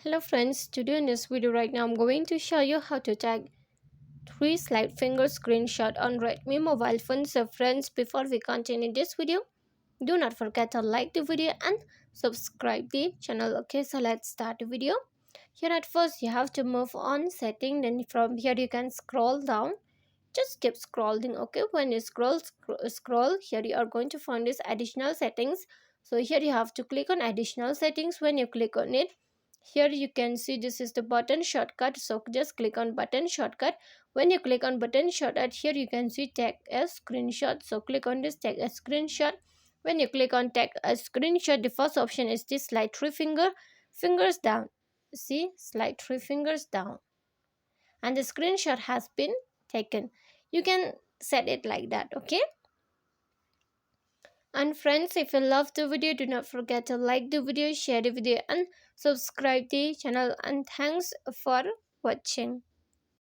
Hello friends, today in this video right now I'm going to show you how to take 3 slide finger screenshot on Redmi mobile phone. So friends, before we continue this video, do not forget to like the video and subscribe the channel. Okay, so let's start the video. Here at first you have to move on setting, then from here you can scroll down. Just keep scrolling. Okay, when you scroll here you are going to find this additional settings. So here you have to click on additional settings. When you click on it, here you can see this is the button shortcut, so just click on button shortcut. When you click on button shortcut, here you can see take a screenshot, so click on this take a screenshot. When you click on take a screenshot, the first option is this slide fingers down. See, slide 3 fingers down and the screenshot has been taken. You can set it like that. Okay, and friends, if you love the video, do not forget to like the video, share the video and subscribe the channel, and thanks for watching.